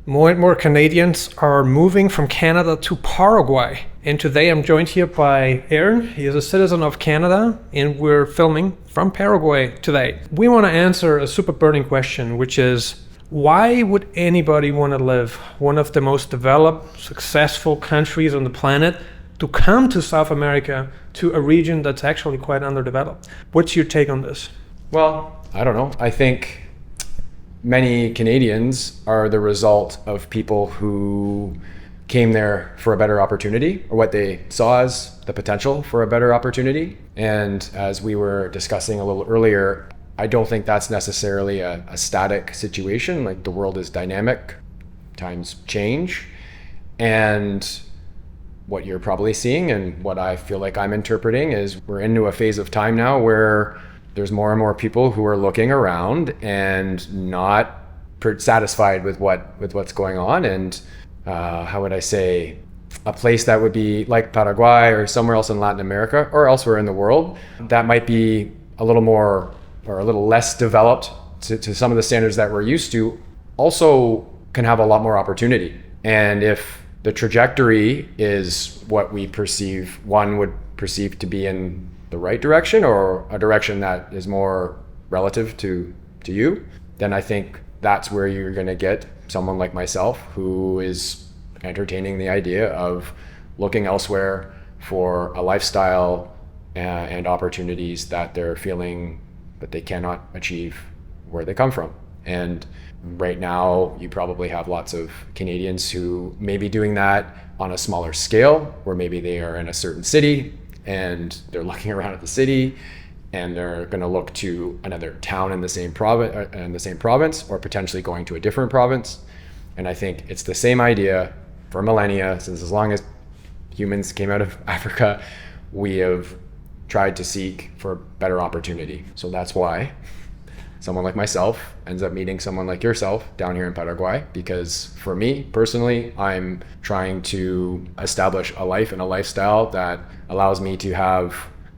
More and more Canadians are moving from Canada to Paraguay. And today I'm joined here by Aaron. He is a citizen of Canada, and we're filming from Paraguay today. We want to answer a super burning question, which is, why would anybody want to live one of the most developed, successful countries on the planet to come to South America, to a region that's actually quite underdeveloped? What's your take on this? Well, I don't know. I think many Canadians are the result of people who came there for a better opportunity, or what they saw as the potential for a better opportunity. And as we were discussing a little earlier, I don't think that's necessarily a static situation. Like, the world is dynamic, times change. And what you're probably seeing, and what I feel like I'm interpreting, is we're into a phase of time now where there's more and more people who are looking around and not satisfied with what's going on. And how would I say, a place that would be like Paraguay or somewhere else in Latin America or elsewhere in the world that might be a little more or a little less developed to some of the standards that we're used to, also can have a lot more opportunity. And if the trajectory is what one would perceive to be in the right direction, or a direction that is more relative to you, then I think that's where you're going to get someone like myself who is entertaining the idea of looking elsewhere for a lifestyle and opportunities that they're feeling that they cannot achieve where they come from. And right now, you probably have lots of Canadians who may be doing that on a smaller scale, where maybe they are in a certain city and they're looking around at the city, and they're going to look to another town in the same province, or potentially going to a different province. And I think it's the same idea for millennia, since as long as humans came out of Africa, we have tried to seek for better opportunity. So that's why someone like myself ends up meeting someone like yourself down here in Paraguay, because for me personally, I'm trying to establish a life and a lifestyle that allows me to have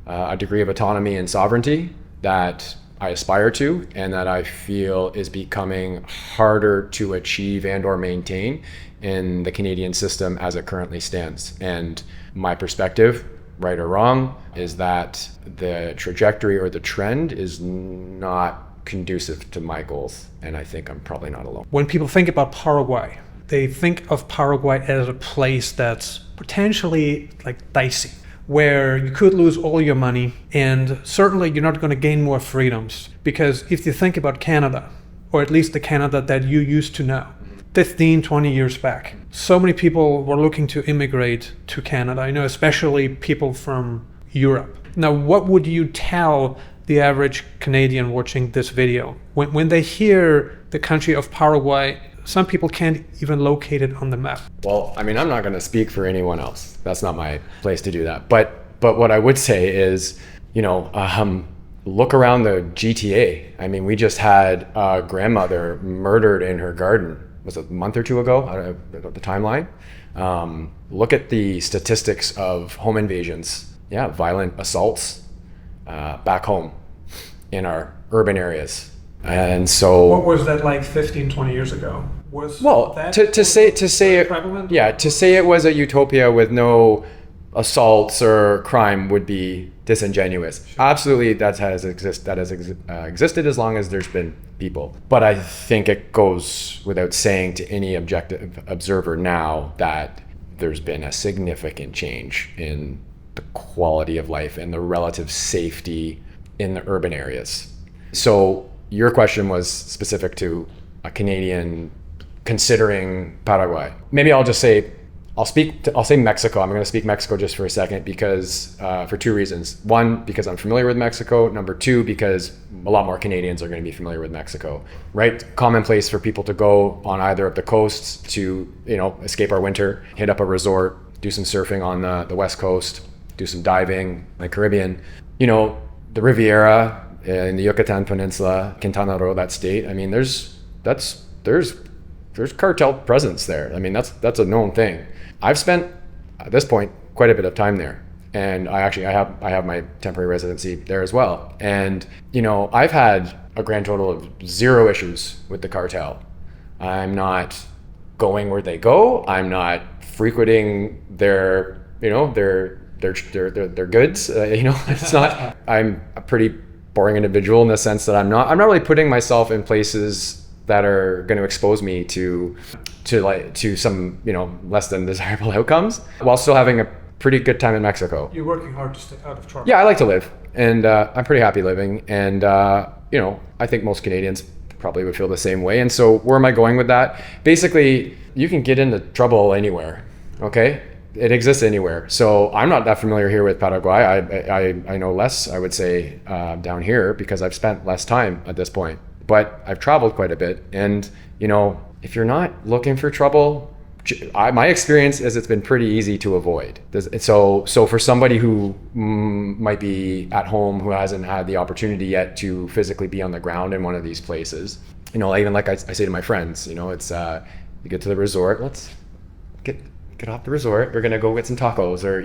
a degree of autonomy and sovereignty that I aspire to, and that I feel is becoming harder to achieve and or maintain in the Canadian system as it currently stands. And my perspective, right or wrong, is that the trajectory or the trend is not conducive to my goals, and I think I'm probably not alone. When people think about Paraguay, they think of Paraguay as a place that's potentially like dicey, where you could lose all your money, and certainly you're not going to gain more freedoms. Because if you think about Canada, or at least the Canada that you used to know, 15, 20 years back, so many people were looking to immigrate to Canada, especially people from Europe. Now, what would you tell the average Canadian watching this video? When they hear the country of Paraguay, some people can't even locate it on the map. Well, I mean, I'm not going to speak for anyone else. That's not my place to do that. But what I would say is, look around the GTA. I mean, we just had a grandmother murdered in her garden. Was it a month or two ago? I don't know the timeline. Look at the statistics of home invasions. Yeah, violent assaults back home in our urban areas. And so what was that like 15, 20 years ago? To say it was a utopia with no assaults or crime would be disingenuous. Sure. Absolutely, that has existed as long as there's been people. But I think it goes without saying to any objective observer now that there's been a significant change in the quality of life and the relative safety in the urban areas. So your question was specific to a Canadian considering Paraguay. Maybe I'll say Mexico. I'm going to speak Mexico just for a second, because for two reasons. One, because I'm familiar with Mexico. Number two, because a lot more Canadians are going to be familiar with Mexico, right? Commonplace for people to go on either of the coasts to, escape our winter, hit up a resort, do some surfing on the West Coast, do some diving in the Caribbean. The Riviera in the Yucatan Peninsula, Quintana Roo, that state. I mean, there's cartel presence there. I mean, that's a known thing. I've spent at this point quite a bit of time there, and I have my temporary residency there as well. And I've had a grand total of 0 issues with the cartel. I'm not going where they go. I'm not frequenting their, their goods. It's not. I'm a pretty boring individual in the sense that I'm not really putting myself in places that are going to expose me to some less than desirable outcomes, while still having a pretty good time in Mexico. You're working hard to stay out of trouble. Yeah, I like to live, and I'm pretty happy living, and I think most Canadians probably would feel the same way. And so where am I going with that? Basically, you can get into trouble anywhere, okay? It exists anywhere. So I'm not that familiar here with Paraguay. I know less, I would say, down here because I've spent less time at this point. But I've traveled quite a bit. And, if you're not looking for trouble, my experience is it's been pretty easy to avoid. So for somebody who might be at home, who hasn't had the opportunity yet to physically be on the ground in one of these places, even like I say to my friends, it's you get to the resort, let's get off the resort. We're gonna go get some tacos, or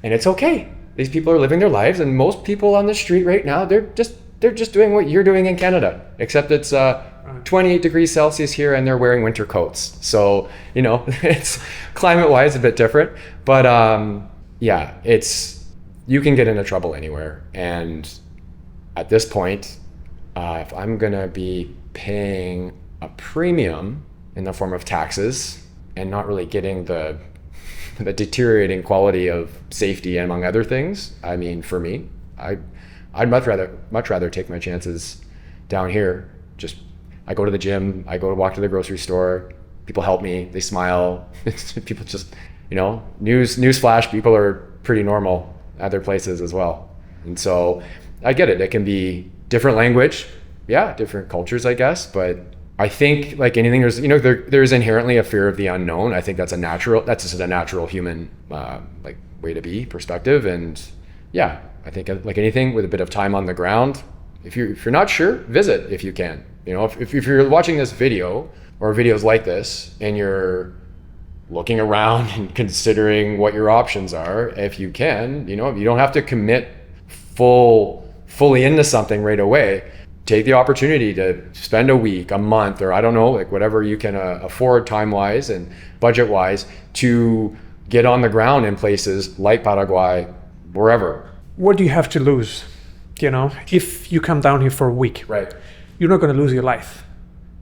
and it's okay. These people are living their lives, and most people on the street right now, they're just doing what you're doing in Canada, except it's 28 degrees Celsius here and they're wearing winter coats. So, it's climate-wise a bit different, but you can get into trouble anywhere. And at this point, if I'm gonna be paying a premium in the form of taxes and not really getting the deteriorating quality of safety, among other things, I mean, for me, I'd much rather take my chances down here. I go to the gym, I go to walk to the grocery store, people help me, they smile. People just, news flash, people are pretty normal at their places as well. And so I get it. It can be different language, different cultures, I guess. But I think like anything, there's inherently a fear of the unknown. I think that's just a natural human way to be, perspective. And I think like anything, with a bit of time on the ground, if you're not sure, visit if you can. If you're watching this video or videos like this and you're looking around and considering what your options are, if you can, you don't have to commit fully into something right away. Take the opportunity to spend a week, a month, or I don't know, like whatever you can afford time-wise and budget-wise to get on the ground in places like Paraguay, wherever. What do you have to lose? If you come down here for a week, right, you're not going to lose your life.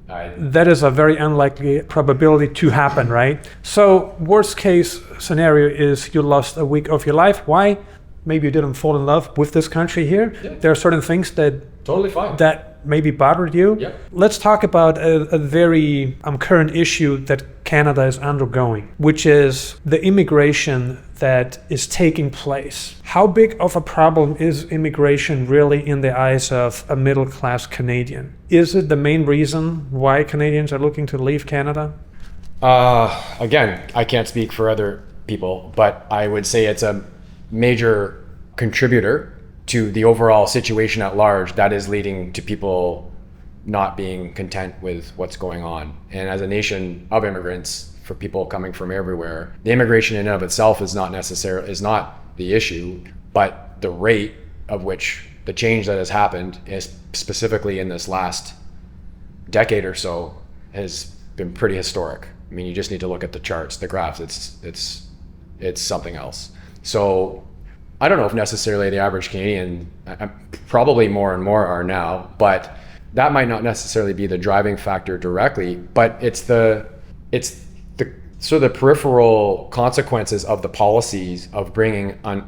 That is a very unlikely probability to happen, right? So worst case scenario is you lost a week of your life. Why? Maybe you didn't fall in love with this country here. Yeah. There are certain things that totally fine, that maybe bothered you. Yeah. Let's talk about a very current issue that Canada is undergoing, which is the immigration that is taking place. How big of a problem is immigration really in the eyes of a middle-class Canadian? Is it the main reason why Canadians are looking to leave Canada? Again, I can't speak for other people, but I would say it's a major contributor to the overall situation at large that is leading to people not being content with what's going on. And as a nation of immigrants, for people coming from everywhere, the immigration in and of itself is not the issue, but the rate of which the change that has happened is specifically in this last decade or so has been pretty historic. I mean, you just need to look at the charts, the graphs. It's something else. So I don't know if necessarily the average Canadian, probably more and more are now, but that might not necessarily be the driving factor directly, but it's the peripheral consequences of the policies of bringing an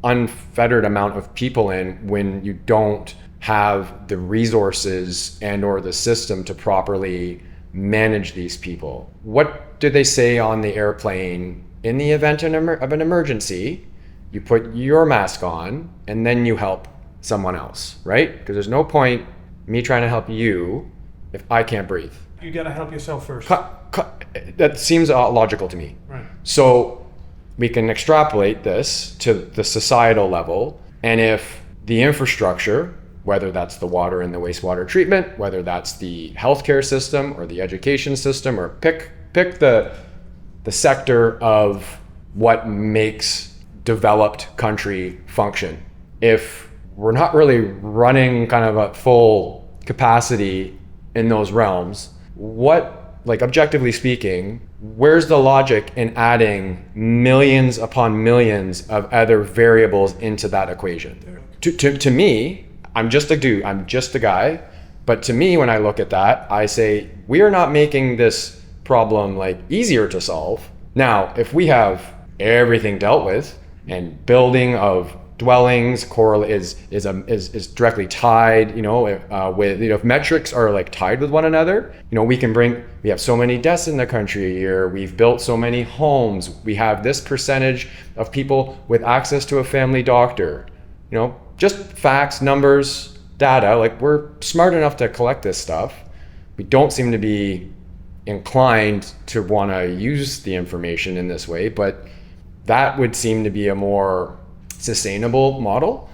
unfettered amount of people in when you don't have the resources and or the system to properly manage these people. What do they say on the airplane? In the event of an emergency, you put your mask on and then you help someone else, right? Because there's no point me trying to help you if I can't breathe. You gotta help yourself first. That seems logical to me. Right. So we can extrapolate this to the societal level, and if the infrastructure, whether that's the water and the wastewater treatment, whether that's the healthcare system or the education system, or pick the sector of what makes developed country function. If we're not really running kind of at full capacity in those realms, what like objectively speaking, where's the logic in adding millions upon millions of other variables into that equation? To me, I'm just a dude, I'm just a guy. But to me, when I look at that, I say, we are not making this problem like easier to solve. Now, if we have everything dealt with and building of dwellings is directly tied, with, if metrics are like tied with one another, we have so many deaths in the country a year, we've built so many homes, we have this percentage of people with access to a family doctor, just facts, numbers, data, like we're smart enough to collect this stuff. We don't seem to be inclined to want to use the information in this way, but that would seem to be a more sustainable model.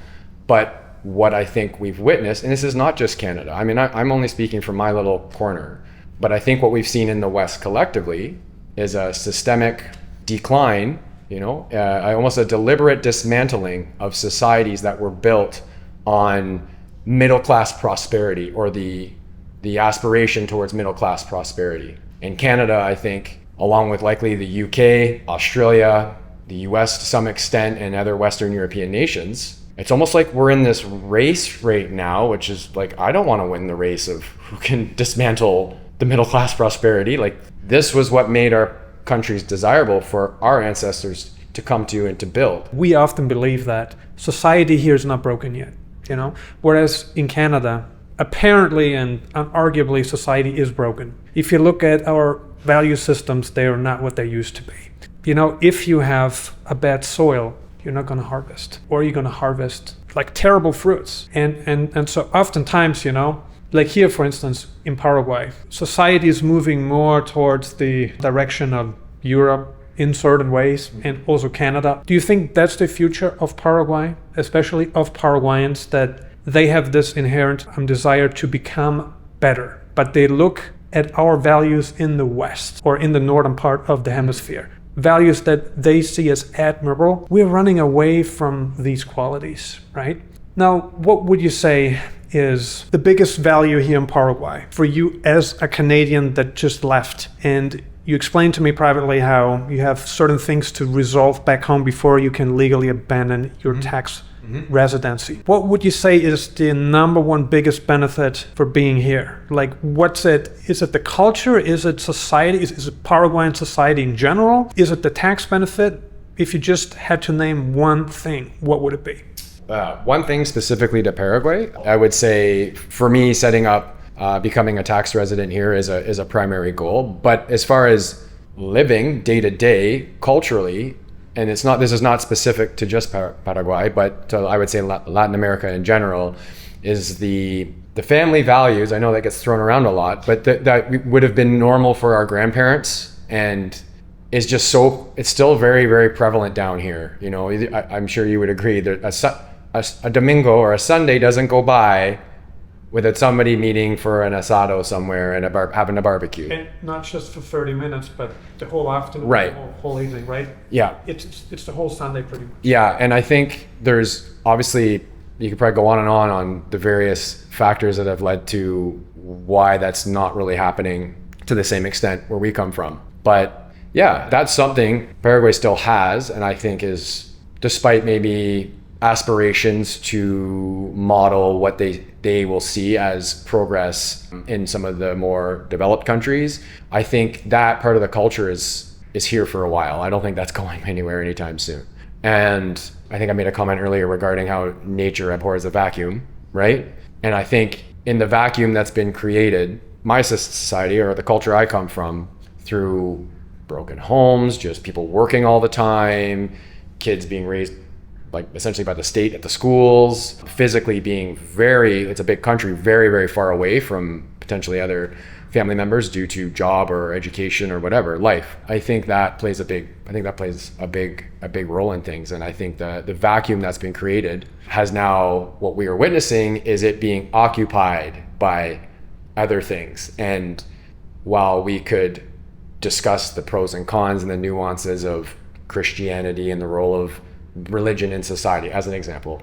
But what I think we've witnessed, and this is not just Canada, I mean, I'm only speaking from my little corner, but I think what we've seen in the West collectively is a systemic decline, almost a deliberate dismantling of societies that were built on middle-class prosperity, or the aspiration towards middle-class prosperity. In Canada, I think, along with likely the UK, Australia, the US to some extent, and other Western European nations, it's almost like we're in this race right now, which is like, I don't want to win the race of who can dismantle the middle-class prosperity. Like, this was what made our countries desirable for our ancestors to come to and to build. We often believe that society here is not broken yet. Whereas in Canada, apparently and unarguably, society is broken. If you look at our value systems, they are not what they used to be. If you have a bad soil, you're not going to harvest, or you're going to harvest like terrible fruits. And so oftentimes, like here, for instance, in Paraguay, society is moving more towards the direction of Europe in certain ways, and also Canada. Do you think that's the future of Paraguay, especially of Paraguayans, that they have this inherent desire to become better, but they look at our values in the West or in the northern part of the hemisphere, values that they see as admirable? We're running away from these qualities, right? Now, what would you say is the biggest value here in Paraguay for you as a Canadian that just left? And you explained to me privately how you have certain things to resolve back home before you can legally abandon your tax residency. What would you say is the number one biggest benefit for being here? Like, what's it? Is it the culture? Is it society? Is it Paraguayan society in general? Is it the tax benefit? If you just had to name one thing, what would it be? One thing specifically to Paraguay, I would say for me, setting up becoming a tax resident here is a primary goal. But as far as living day to day culturally, and this is not specific to just Paraguay, but to, I would say, Latin America in general, is the family values. I know that gets thrown around a lot, but that would have been normal for our grandparents, and is just it's still very, very prevalent down here. I'm sure you would agree that a Domingo or a Sunday doesn't go by without somebody meeting for an asado somewhere and having a barbecue. And not just for 30 minutes, but the whole afternoon, right. The whole evening, right? Yeah. It's the whole Sunday pretty much. Yeah, and I think there's obviously, you could probably go on the various factors that have led to why that's not really happening to the same extent where we come from. But yeah, that's something Paraguay still has, and I think is, despite maybe aspirations to model what they will see as progress in some of the more developed countries, I think that part of the culture is here for a while. I don't think that's going anywhere anytime soon. And I think I made a comment earlier regarding how nature abhors a vacuum, right? And I think in the vacuum that's been created, my society, or the culture I come from, through broken homes, just people working all the time, kids being raised like essentially by the state at the schools, physically being it's a big country, very, very far away from potentially other family members due to job or education or whatever, life. I think that plays a big role in things. And I think the vacuum that's been created has now, what we are witnessing is it being occupied by other things. And while we could discuss the pros and cons and the nuances of Christianity and the role of religion in society, as an example,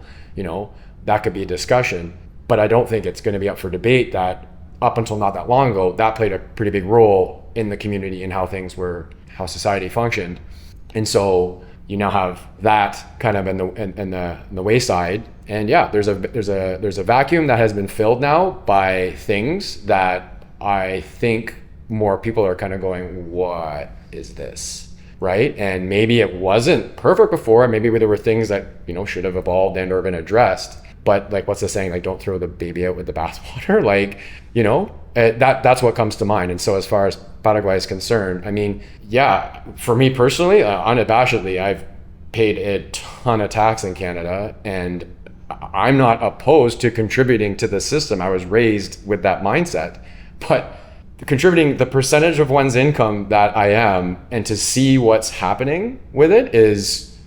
that could be a discussion, but I don't think it's going to be up for debate that up until not that long ago, that played a pretty big role in the community and how society functioned. And so you now have that kind of in the wayside. And yeah, there's a vacuum that has been filled now by things that I think more people are kind of going, what is this? Right? And maybe it wasn't perfect before. Maybe there were things that, should have evolved and or been addressed. But like, what's the saying? Like, don't throw the baby out with the bathwater. Like, that's what comes to mind. And so as far as Paraguay is concerned, I mean, yeah, for me personally, unabashedly, I've paid a ton of tax in Canada, and I'm not opposed to contributing to the system. I was raised with that mindset, but contributing the percentage of one's income that I am, and to see what's happening with it is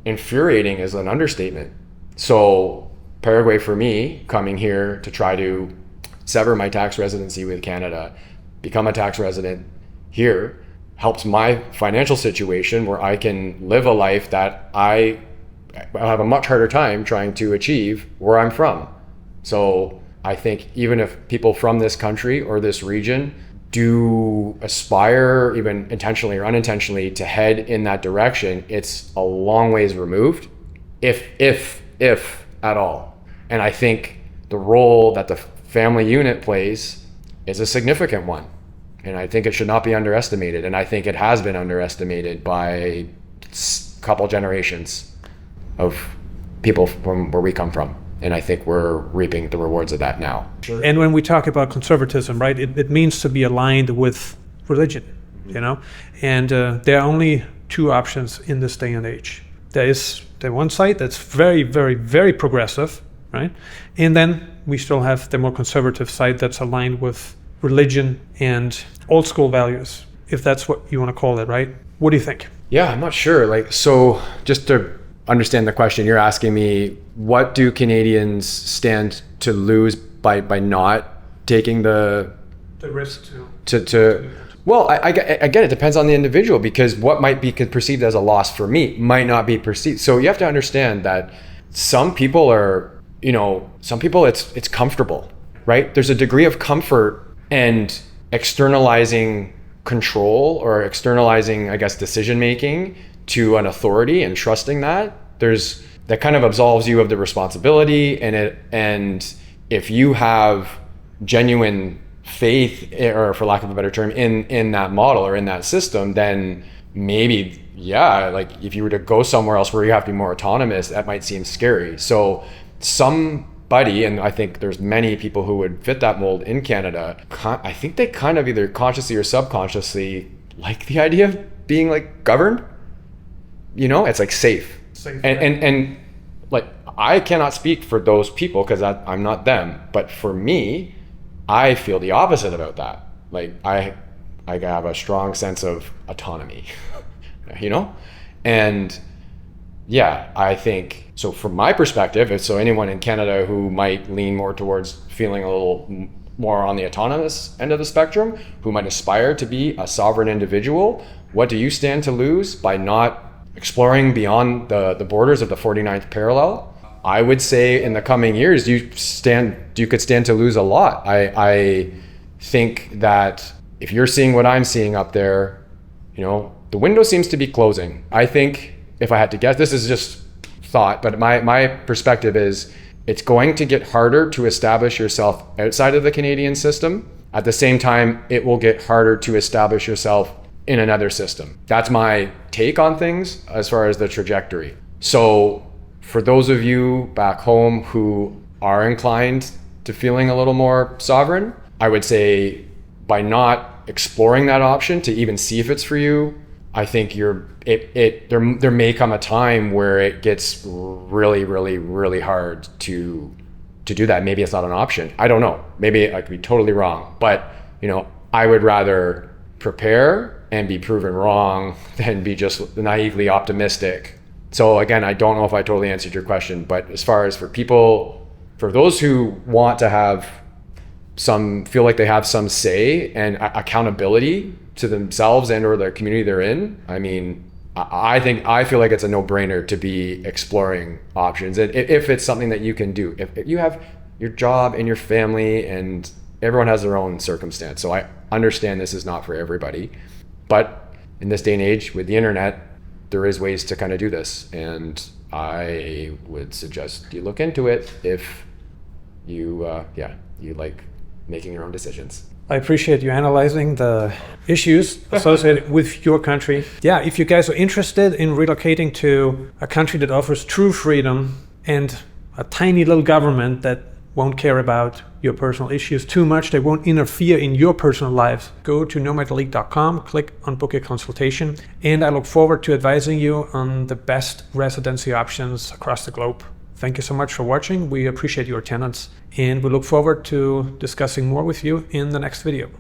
infuriating is an understatement. So Paraguay, for me, coming here to try to sever my tax residency with Canada, become a tax resident here, helps my financial situation where I can live a life that I have a much harder time trying to achieve where I'm from. So I think even if people from this country or this region do aspire, even intentionally or unintentionally, to head in that direction, it's a long ways removed, if at all. And I think the role that the family unit plays is a significant one. And I think it should not be underestimated. And I think it has been underestimated by a couple generations of people from where we come from. And I think we're reaping the rewards of that now. Sure. And when we talk about conservatism, right, it means to be aligned with religion, And there are only two options in this day and age. There is the one side that's very, very, very progressive, right? And then we still have the more conservative side that's aligned with religion and old school values, if that's what you want to call it, right? What do you think? Yeah, I'm not sure. So just to understand the question, you're asking me, what do Canadians stand to lose by not taking the risk to well, I get it depends on the individual, because what might be perceived as a loss for me might not be perceived. So you have to understand that some people it's comfortable, right? There's a degree of comfort and externalizing control or externalizing, decision making to an authority and trusting that. That kind of absolves you of the responsibility, and if you have genuine faith, or for lack of a better term, in that model or in that system, then maybe, if you were to go somewhere else where you have to be more autonomous, that might seem scary. So somebody, and I think there's many people who would fit that mold in Canada, I think they kind of either consciously or subconsciously like the idea of being governed. It's safe. And I cannot speak for those people because I'm not them, but for me, I feel the opposite about that. I have a strong sense of autonomy, and yeah, I think so. From my perspective, so anyone in Canada who might lean more towards feeling a little more on the autonomous end of the spectrum, who might aspire to be a sovereign individual, what do you stand to lose by not exploring beyond the borders of the 49th parallel? I would say in the coming years, you could stand to lose a lot. I think that if you're seeing what I'm seeing up there, the window seems to be closing. I think, if I had to guess, this is just thought, but my perspective is it's going to get harder to establish yourself outside of the Canadian system. At the same time, it will get harder to establish yourself in another system. That's my take on things as far as the trajectory. So for those of you back home who are inclined to feeling a little more sovereign, I would say by not exploring that option to even see if it's for you, I think there may come a time where it gets really, really, really hard to do that. Maybe it's not an option. I don't know. Maybe I could be totally wrong, but I would rather prepare and be proven wrong than be just naively optimistic. So again, I don't know if I totally answered your question, but as far as for those who want to feel like they have some say and accountability to themselves and or the community they're in, I feel like it's a no-brainer to be exploring options. And if it's something that you can do, if you have your job and your family, and everyone has their own circumstance. So understand this is not for everybody. But in this day and age with the internet, there is ways to kind of do this. And I would suggest you look into it if you like making your own decisions. I appreciate you analyzing the issues associated with your country. Yeah, if you guys are interested in relocating to a country that offers true freedom and a tiny little government that won't care about your personal issues too much, they won't interfere in your personal lives, go to nomadelite.com, click on book a consultation, and I look forward to advising you on the best residency options across the globe. Thank you so much for watching. We appreciate your attendance, and we look forward to discussing more with you in the next video.